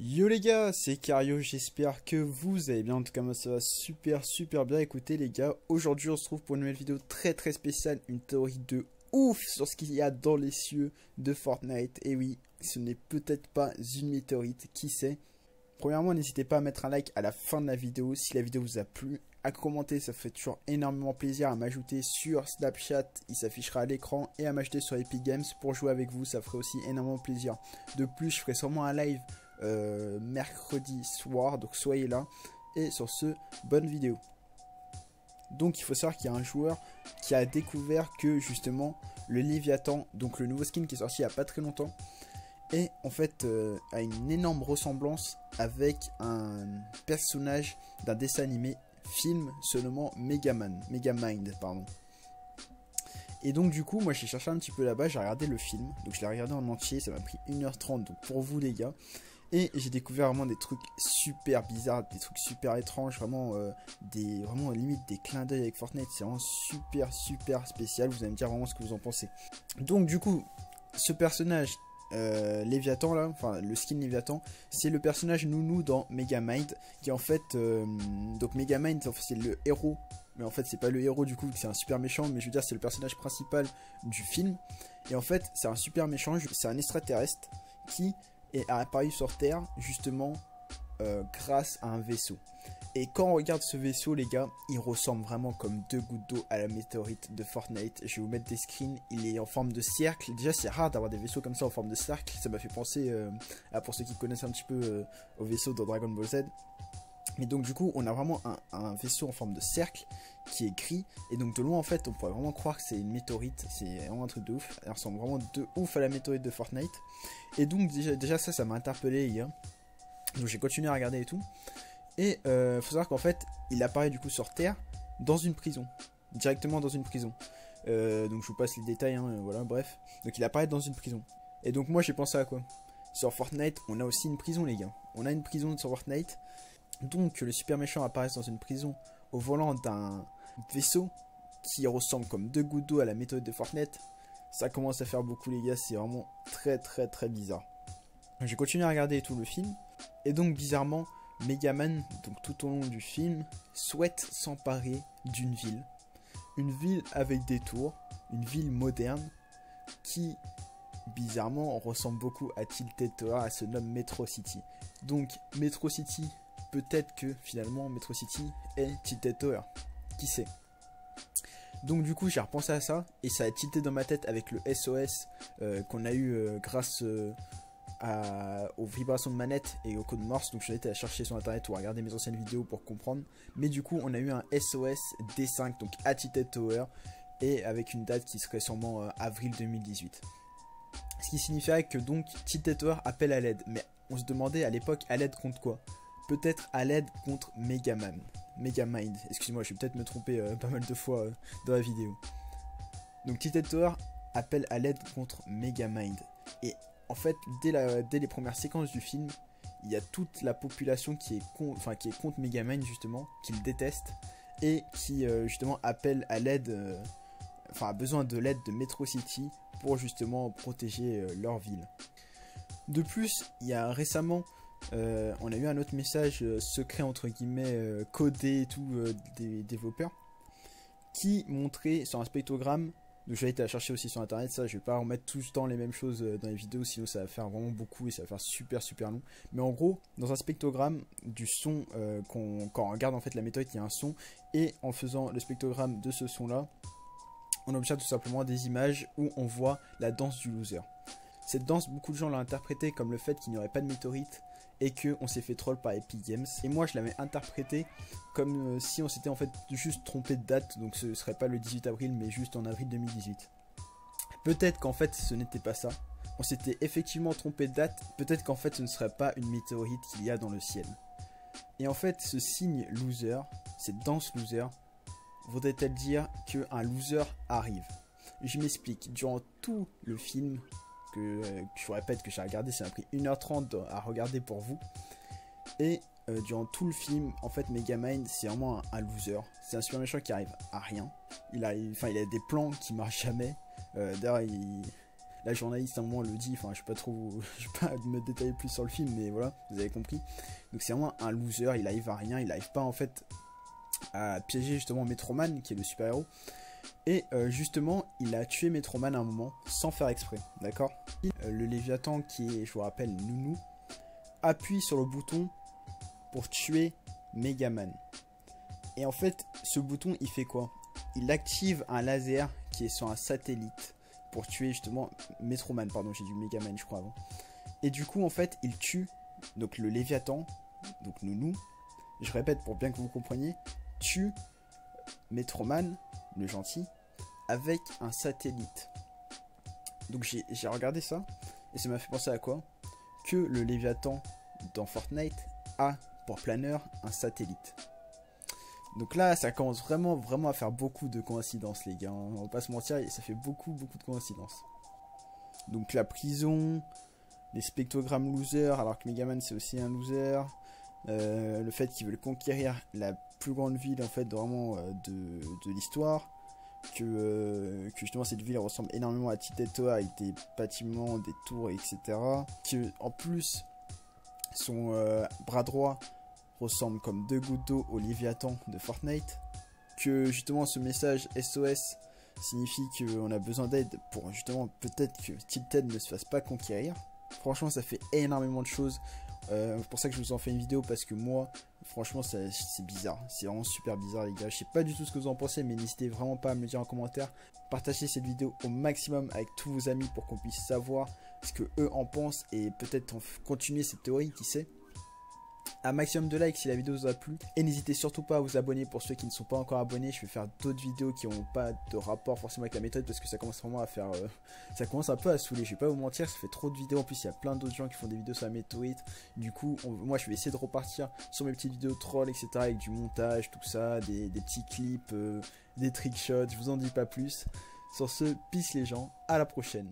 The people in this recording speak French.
Yo les gars, c'est Cario, j'espère que vous allez bien. En tout cas moi ça va super bien. Écoutez les gars, aujourd'hui on se trouve pour une nouvelle vidéo très spéciale, une théorie de ouf sur ce qu'il y a dans les cieux de Fortnite. Et oui, ce n'est peut-être pas une météorite, qui sait. Premièrement, n'hésitez pas à mettre un like à la fin de la vidéo si la vidéo vous a plu, à commenter, ça fait toujours énormément plaisir, à m'ajouter sur Snapchat, il s'affichera à l'écran, et à m'ajouter sur Epic Games pour jouer avec vous, ça ferait aussi énormément plaisir. De plus, je ferai sûrement un live mercredi soir, donc soyez là. Et sur ce, bonne vidéo. Donc il faut savoir qu'il y a un joueur qui a découvert que justement le Léviathan, donc le nouveau skin qui est sorti il n'y a pas très longtemps, et en fait a une énorme ressemblance avec un personnage d'un dessin animé film seulement Megamind pardon. Et donc du coup moi j'ai cherché un petit peu là-bas, j'ai regardé le film, donc je l'ai regardé en entier, ça m'a pris 1h30 donc pour vous les gars. Et j'ai découvert vraiment des trucs super bizarres, des trucs super étranges, vraiment vraiment limite des clins d'œil avec Fortnite. C'est vraiment super spécial. Vous allez me dire vraiment ce que vous en pensez. Donc du coup, ce personnage Léviathan là, enfin le skin Léviathan, c'est le personnage Nounou dans Megamind, qui en fait, donc Megamind, en fait, c'est le héros. Mais en fait c'est pas le héros du coup, c'est un super méchant, mais je veux dire c'est le personnage principal du film. Et en fait c'est un super méchant, c'est un extraterrestre qui est apparu sur Terre justement grâce à un vaisseau. Et quand on regarde ce vaisseau les gars, il ressemble vraiment comme deux gouttes d'eau à la météorite de Fortnite. Je vais vous mettre des screens, il est en forme de cercle. Déjà c'est rare d'avoir des vaisseaux comme ça en forme de cercle. Ça m'a fait penser à, pour ceux qui connaissent un petit peu au vaisseau dans Dragon Ball Z. Mais donc du coup on a vraiment un vaisseau en forme de cercle qui est gris. Et donc de loin en fait on pourrait vraiment croire que c'est une météorite. C'est vraiment un truc de ouf. Elle ressemble vraiment de ouf à la météorite de Fortnite. Et donc déjà ça m'a interpellé hier. Donc j'ai continué à regarder et tout. Et faut savoir qu'en fait il apparaît du coup sur Terre dans une prison. Directement dans une prison. Donc je vous passe les détails hein, voilà bref. Donc il apparaît dans une prison. Et donc moi j'ai pensé à quoi? Sur Fortnite on a aussi une prison les gars. On a une prison sur Fortnite. Donc le super méchant apparaisse dans une prison au volant d'un vaisseau qui ressemble comme deux gouttes d'eau à la méthode de Fortnite. Ça commence à faire beaucoup les gars, c'est vraiment très bizarre. J'ai continué à regarder tout le film. Et donc bizarrement, Megaman, donc tout au long du film, souhaite s'emparer d'une ville. Une ville avec des tours, une ville moderne qui bizarrement ressemble beaucoup à Tilted Tower, elle se nomme Metro City. Donc Metro City, peut-être que finalement Metro City est Tilted Tower, qui sait. Donc du coup j'ai repensé à ça et ça a tilté dans ma tête avec le SOS qu'on a eu grâce aux vibrations de manette et au code Morse. Donc je suis allé à chercher sur internet ou à regarder mes anciennes vidéos pour comprendre. Mais du coup on a eu un SOS D5 donc à Tilted Tower et avec une date qui serait sûrement avril 2018. Ce qui signifierait que donc Tilted Tower appelle à l'aide. Mais on se demandait à l'époque à l'aide contre quoi? Peut-être à l'aide contre Megamind, excusez-moi, je vais peut-être me tromper pas mal de fois dans la vidéo. Donc Tilted Tower appelle à l'aide contre Megamind. Et en fait, dès les premières séquences du film, il y a toute la population qui est contre Megamind justement, qui le déteste, et qui justement appelle à l'aide, a besoin de l'aide de Metro City pour justement protéger leur ville. De plus, il y a récemment... on a eu un autre message secret entre guillemets codé et tout des développeurs qui montrait sur un spectrogramme. Donc j'ai été à chercher aussi sur internet, ça je vais pas remettre tout le temps les mêmes choses dans les vidéos sinon ça va faire vraiment beaucoup et ça va faire super long. Mais en gros dans un spectrogramme du son quand on regarde en fait la méthode, il y a un son et en faisant le spectrogramme de ce son là on obtient tout simplement des images où on voit la danse du loser. Cette danse, beaucoup de gens l'ont interprétée comme le fait qu'il n'y aurait pas de météorite et qu'on s'est fait troll par Epic Games. Et moi je l'avais interprété comme si on s'était en fait juste trompé de date, donc ce serait pas le 18 avril mais juste en avril 2018. Peut-être qu'en fait ce n'était pas ça, on s'était effectivement trompé de date, peut-être qu'en fait ce ne serait pas une météorite qu'il y a dans le ciel. Et en fait ce signe loser, cette danse loser, voudrait-elle dire qu'un loser arrive? Je m'explique, durant tout le film... je vous répète que j'ai regardé, ça m'a pris 1h30 à regarder pour vous. Et durant tout le film, en fait, Megamind, c'est vraiment un loser. C'est un super méchant qui arrive à rien. Il a des plans qui marchent jamais. D'ailleurs, la journaliste à un moment le dit, enfin je vais pas me détailler plus sur le film, mais voilà, vous avez compris. Donc c'est vraiment un loser, il arrive à rien, il arrive pas en fait à piéger justement Metroman qui est le super héros. Et justement il a tué Metroman à un moment sans faire exprès, d'accord. Le Léviathan qui est, je vous rappelle, Nounou, appuie sur le bouton pour tuer Megaman. Et en fait ce bouton il fait quoi? Il active un laser qui est sur un satellite pour tuer justement Metroman, pardon, j'ai dit Megaman je crois avant. Et du coup en fait il tue donc le Léviathan, donc Nounou, je répète pour bien que vous compreniez, tue Metroman, le gentil, avec un satellite. Donc j'ai regardé ça et ça m'a fait penser à quoi? Que le Léviathan dans Fortnite a pour planeur un satellite. Donc là ça commence vraiment à faire beaucoup de coïncidences les gars, on va pas se mentir, ça fait beaucoup de coïncidences. Donc la prison, les spectrogrammes losers alors que Megaman c'est aussi un loser, le fait qu'ils veulent conquérir la plus grande ville en fait vraiment de l'histoire, que justement cette ville ressemble énormément à Titetoa avec des bâtiments, des tours etc. Que en plus son bras droit ressemble comme deux gouttes d'eau au Léviathan de Fortnite, que justement ce message SOS signifie qu'on a besoin d'aide pour justement peut-être que Tilted ne se fasse pas conquérir. Franchement ça fait énormément de choses, c'est pour ça que je vous en fais une vidéo, parce que moi franchement c'est bizarre, c'est vraiment super bizarre les gars. Je sais pas du tout ce que vous en pensez, mais n'hésitez vraiment pas à me le dire en commentaire. Partagez cette vidéo au maximum avec tous vos amis pour qu'on puisse savoir ce que eux en pensent et peut-être continuer cette théorie, qui sait. Un maximum de likes si la vidéo vous a plu, et n'hésitez surtout pas à vous abonner pour ceux qui ne sont pas encore abonnés. Je vais faire d'autres vidéos qui n'ont pas de rapport forcément avec la méthode, parce que ça commence vraiment à faire ça commence un peu à saouler, je vais pas vous mentir, ça fait trop de vidéos. En plus il y a plein d'autres gens qui font des vidéos sur la méthode, du coup moi je vais essayer de repartir sur mes petites vidéos trolls etc, avec du montage, tout ça, des petits clips, des trickshots, je vous en dis pas plus. Sur ce, peace les gens, à la prochaine.